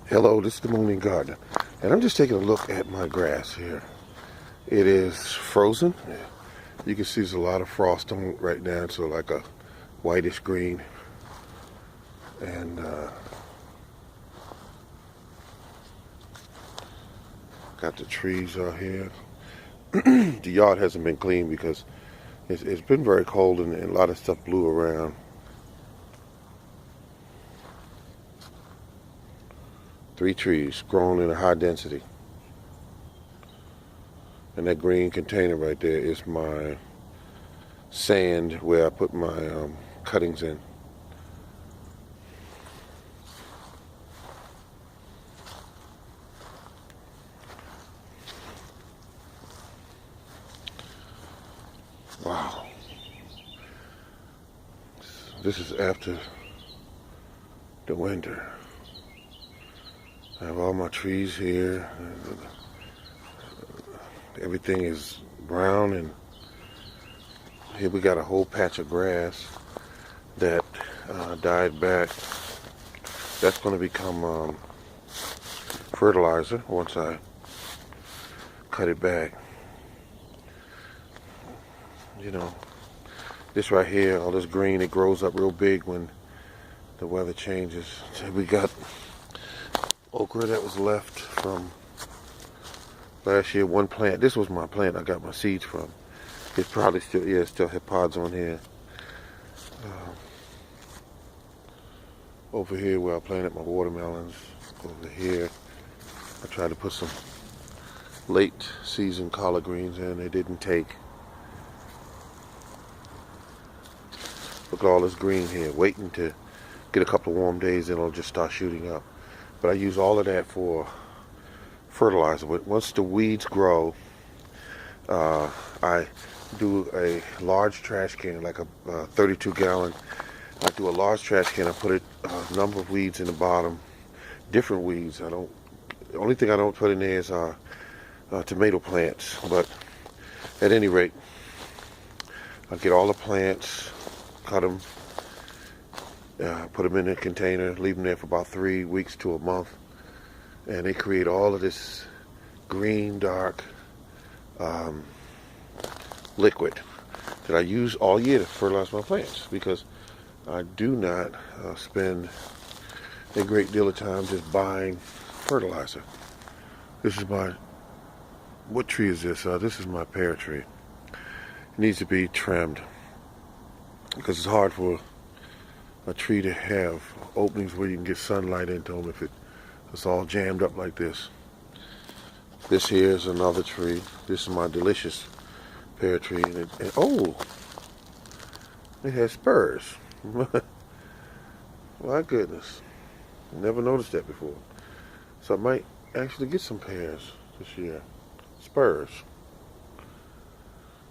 Hello, this is the Mooning Gardener, and I'm just taking a look at my grass here. It is frozen. You can see there's a lot of frost on it right now, so like a whitish green. And got the trees out here. The yard hasn't been cleaned because it's been very cold and a lot of stuff blew around. Three trees grown in a high density. And that green container right there is my sand where I put my cuttings in. Wow. This is after the winter. I have all my trees here. Everything is brown, and here we got a whole patch of grass that died back. That's going to become fertilizer once I cut it back. You know, this right here, all this green, it grows up real big when the weather changes. So we got okra that was left from last year, one plant. This was my plant I got my seeds from. It's probably still, yeah, still have pods on here. Over here where I planted my watermelons. Over here, I tried to put some late season collard greens in. They didn't take. Look at all this green here, waiting to get a couple of warm days, and it'll just start shooting up. But I use all of that for fertilizer. But once the weeds grow, I do a large trash can, like a 32-gallon. I do a large trash can. I put a number of weeds in the bottom, different weeds. The only thing I don't put in there is tomato plants. But at any rate, I get all the plants, cut them, put them in a container, leave them there for about 3 weeks to a month, and they create all of this green, dark liquid that I use all year to fertilize my plants, because I do not spend a great deal of time just buying fertilizer. This is what tree is this? This is my pear tree. It needs to be trimmed because it's hard for a tree to have openings where you can get sunlight into them if it's all jammed up like this. This here is another tree. This is my delicious pear tree, and oh, it has spurs. My goodness, never noticed that before. So I might actually get some pears this year. Spurs.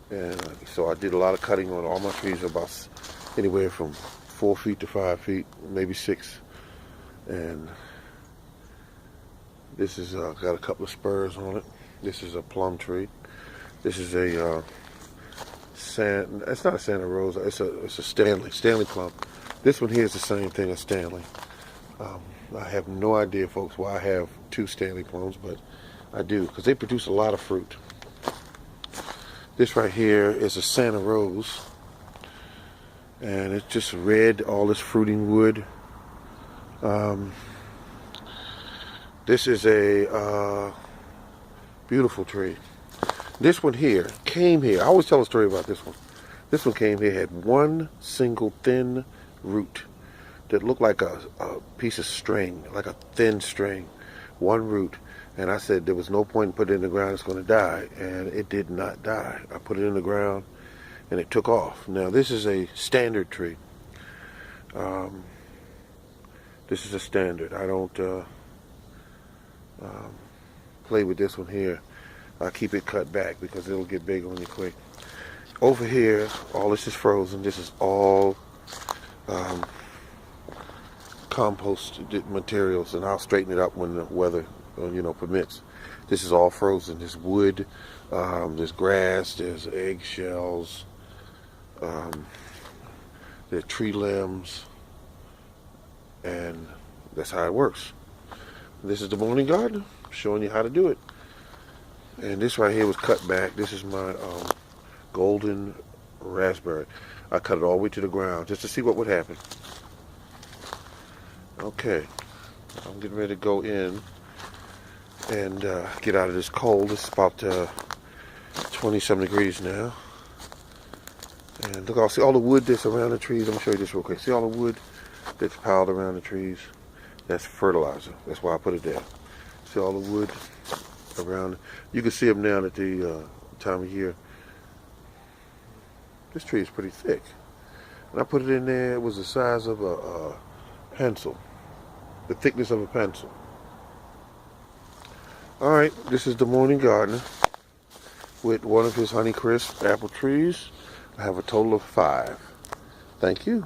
And so I did a lot of cutting on all my trees, about anywhere from 4 feet to 5 feet, maybe 6. And this is got a couple of spurs on it. This is a plum tree. This is a it's not a Santa Rosa. It's a Stanley plum. This one here is the same thing as Stanley. I have no idea, folks, why I have 2 Stanley plums, but I do, because they produce a lot of fruit. This right here is a Santa Rose, and it's just red, all this fruiting wood. This is a beautiful tree. This one here came here. I always tell a story about this one. This one came here, had one single thin root that looked like a piece of string, like a thin string, one root. And I said there was no point in putting it in the ground, it's going to die. And it did not die. I put it in the ground and it took off. Now this is a standard tree. This is a standard. I don't play with this one here. I keep it cut back because it'll get big on you quick. Over here, all this is frozen. This is all compost materials, and I'll straighten it up when the weather permits. This is all frozen. There's wood, there's grass, there's eggshells, there are tree limbs, and that's how it works. This is the Morning Gardener showing you how to do it. And this right here was cut back. This is my golden raspberry. I cut it all the way to the ground just to see what would happen. Okay, I'm getting ready to go in and get out of this cold. It's about 20-some degrees now. And look, I'll see all the wood that's around the trees. I'm going to show you this real quick. See all the wood that's piled around the trees? That's fertilizer. That's why I put it there. See all the wood around. You can see them now at the time of year. This tree is pretty thick. And I put it in there. It was the size of a pencil. The thickness of a pencil. Alright, this is the Morning Gardener with one of his Honeycrisp apple trees. I have a total of 5. Thank you.